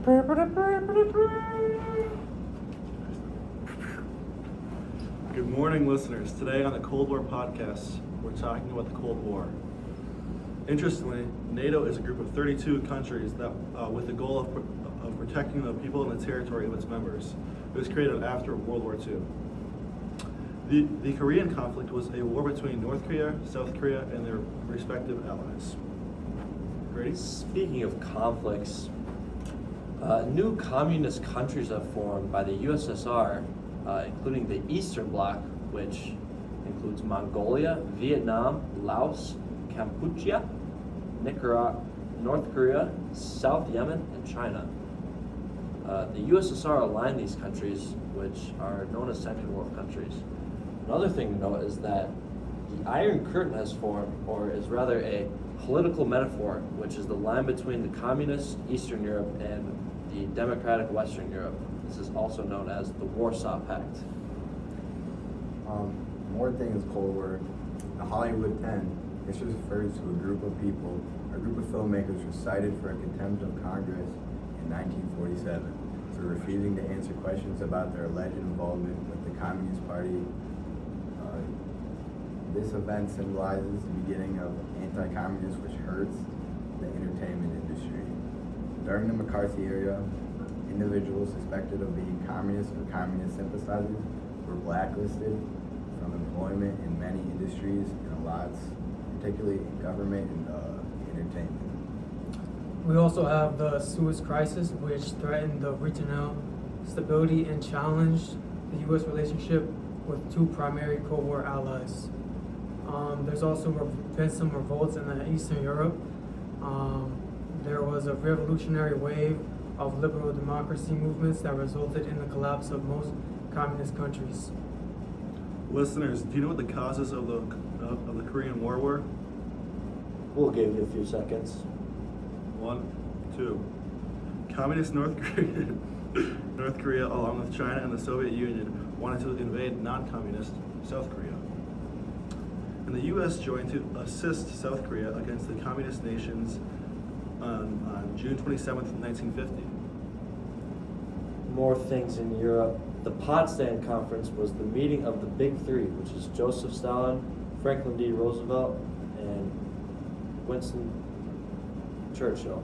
Good morning, listeners. Today on the Cold War podcast, we're talking about the Cold War. Interestingly, NATO is a group of 32 countries that, with the goal of protecting the people and the territory of its members. It was created after World War II. The Korean conflict was a war between North Korea, South Korea, and their respective allies. Grady? Speaking of conflicts, new communist countries have formed by the USSR, including the Eastern Bloc, which includes Mongolia, Vietnam, Laos, Cambodia, Nicaragua, North Korea, South Yemen, and China. The USSR aligned these countries, which are known as Second World countries. Another thing to note is that the Iron Curtain has formed, or is rather a political metaphor, which is the line between the communist Eastern Europe and the democratic Western Europe. This is also known as the Warsaw Pact. More things Cold War. The Hollywood 10. This refers to a group of filmmakers were cited for a contempt of Congress in 1947 for refusing to answer questions about their alleged involvement with the Communist Party. This event symbolizes the beginning of anti-communism, which hurts the entertainment industry. During the McCarthy era, individuals suspected of being communists or communist sympathizers were blacklisted from employment in many industries and lots, particularly in government and entertainment. We also have the Suez Crisis, which threatened the regional stability and challenged the U.S. relationship with two primary Cold War allies. There's also been some revolts in Eastern Europe. There was a revolutionary wave of liberal democracy movements that resulted in the collapse of most communist countries. Listeners, do you know what the causes of the Korean War were? We'll give you a few seconds. 1, 2. Communist North Korea, along with China and the Soviet Union, wanted to invade non-communist South Korea. And the U.S. joined to assist South Korea against the communist nations on June 27th, 1950. More things in Europe. The Potsdam Conference was the meeting of the Big Three, which is Joseph Stalin, Franklin D. Roosevelt, and Winston Churchill.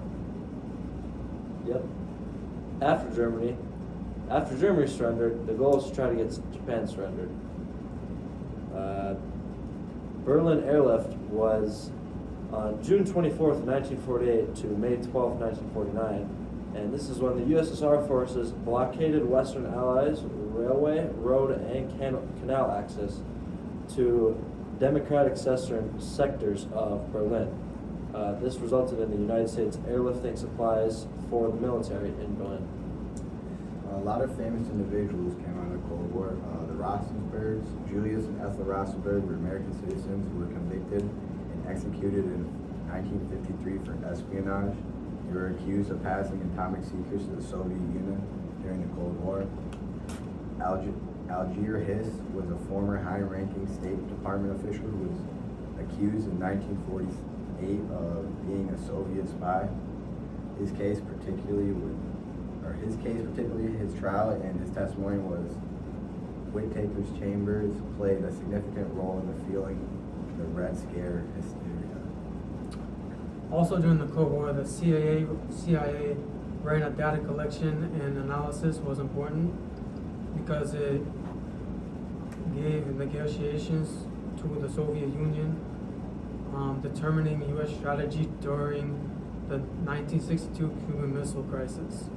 Yep. After Germany surrendered, the goal was to try to get Japan surrendered. Berlin airlift was on June 24th, 1948 to May 12th, 1949, and this is when the USSR forces blockaded Western Allies' railway, road, and canal access to democratic sectors of Berlin. This resulted in the United States airlifting supplies for the military in Berlin. A lot of famous individuals came out of the Cold War. The Rosenbergs, Julius and Ethel Rosenberg, were American citizens who were convicted and executed in 1953 for espionage. They were accused of passing atomic secrets to the Soviet Union during the Cold War. Algier Hiss was a former high-ranking State Department official who was accused in 1948 of being a Soviet spy. His trial and his testimony was Whittaker's Chambers played a significant role in the feeling the Red Scare hysteria. Also during the Cold War, the CIA ran a data collection and analysis was important because it gave negotiations to the Soviet Union, determining U.S. strategy during the 1962 Cuban Missile Crisis.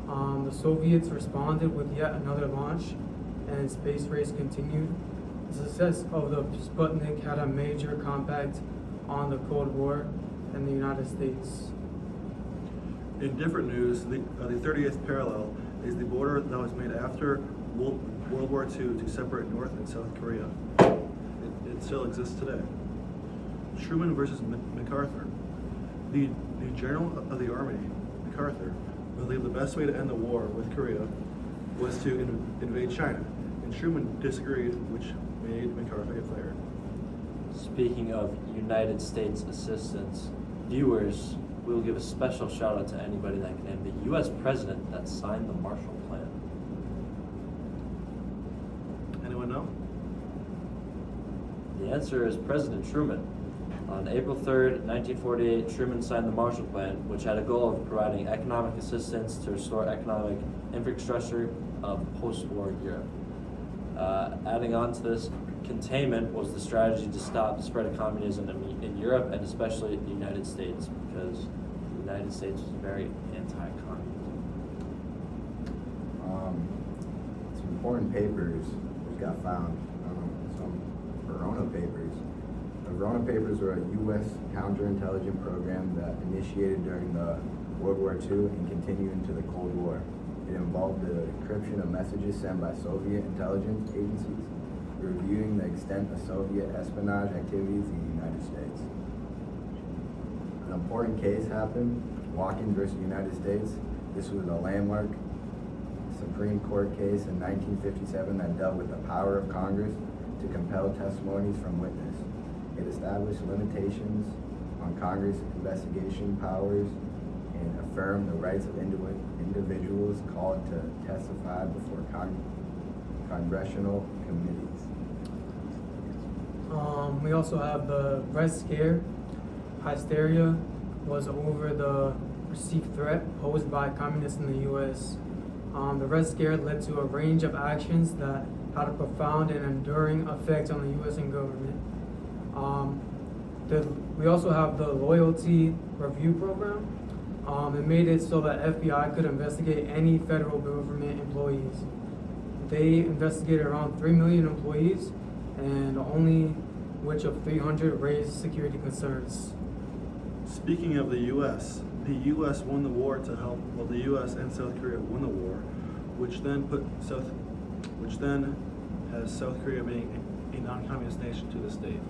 The Soviets responded with yet another launch, and space race continued. The success of the Sputnik had a major impact on the Cold War and the United States. In different news, the 30th parallel is the border that was made after World War II to separate North and South Korea. It still exists today. Truman versus MacArthur. The General of the Army, MacArthur, believed the best way to end the war with Korea was to invade China, and Truman disagreed, which made MacArthur get fired. Speaking of United States assistance, viewers, we will give a special shout out to anybody that can name the U.S. president that signed the Marshall Plan. Anyone know? The answer is President Truman. On April 3rd, 1948, Truman signed the Marshall Plan, which had a goal of providing economic assistance to restore economic infrastructure of post-war Europe. Adding on to this, containment was the strategy to stop the spread of communism in Europe and especially the United States, because the United States was very anti-communist. Some important papers which got found, some Verona papers. The Verona papers were a U.S. counterintelligence program that initiated during the World War II and continued into the Cold War. It involved the encryption of messages sent by Soviet intelligence agencies, reviewing the extent of Soviet espionage activities in the United States. An important case happened, Watkins versus United States. This was a landmark Supreme Court case in 1957 that dealt with the power of Congress to compel testimonies from witnesses. It established limitations on Congress investigation powers and affirmed the rights of individuals called to testify before congressional committees. We also have the Red Scare. Hysteria was over the perceived threat posed by communists in the U.S. The Red Scare led to a range of actions that had a profound and enduring effect on the U.S. government. We also have the Loyalty Review Program. It made it so that FBI could investigate any federal government employees. They investigated around 3 million employees, and only which of 300 raised security concerns. Speaking of the U.S. won the war to help. Well, the U.S. and South Korea won the war, which then has South Korea being a non-communist nation to this date.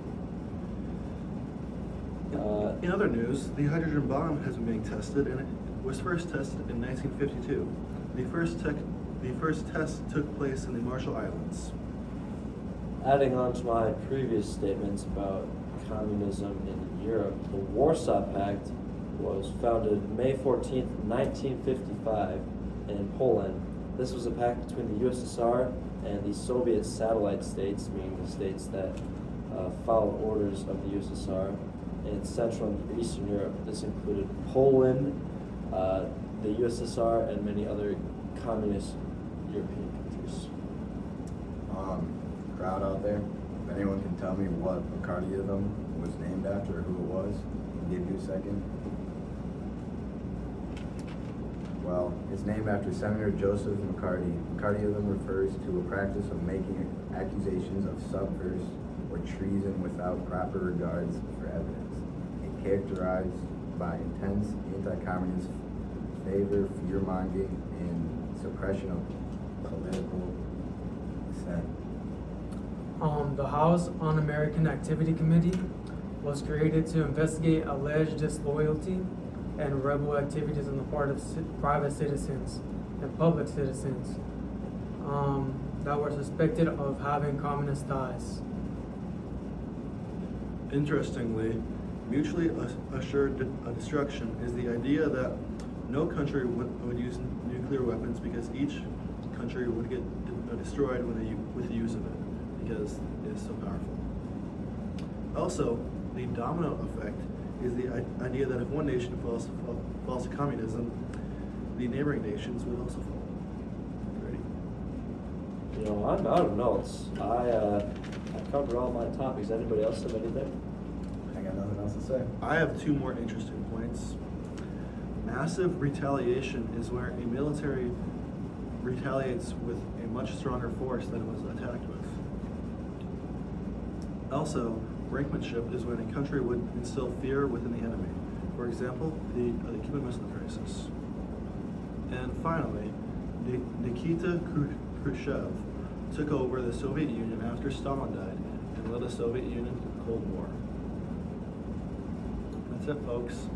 In other news, the hydrogen bomb has been being tested, and it was first tested in 1952. The first test took place in the Marshall Islands. Adding on to my previous statements about communism in Europe, the Warsaw Pact was founded May 14th, 1955 in Poland. This was a pact between the USSR and the Soviet satellite states, meaning the states that followed orders of the USSR, in Central and Eastern Europe. This included Poland, the USSR, and many other communist European countries. Crowd out there, if anyone can tell me what McCarthyism was named after or who it was, I'll give you a second. Well, it's named after Senator Joseph McCarthy. McCarthyism refers to a practice of making accusations of subversion or treason without proper regards for evidence. It characterized by intense anti-communist favor, fear-mongering, and suppression of political dissent. The House Un-American Activity Committee was created to investigate alleged disloyalty and rebel activities on the part of private citizens and public citizens that were suspected of having communist ties. Interestingly, mutually assured destruction is the idea that no country would use nuclear weapons because each country would get destroyed with the use of it, because it is so powerful. Also, the domino effect is the idea that if one nation falls to communism, the neighboring nations would also fall. Ready? You know, I'm out of notes. I covered all my topics. Anybody else have anything? I got nothing else to say. I have two more interesting points. Massive retaliation is where a military retaliates with a much stronger force than it was attacked with. Also, brinkmanship is when a country would instill fear within the enemy. For example, the Cuban Missile Crisis. And finally, Nikita Khrushchev took over the Soviet Union after Stalin died and led the Soviet Union to the Cold War. That's it, folks.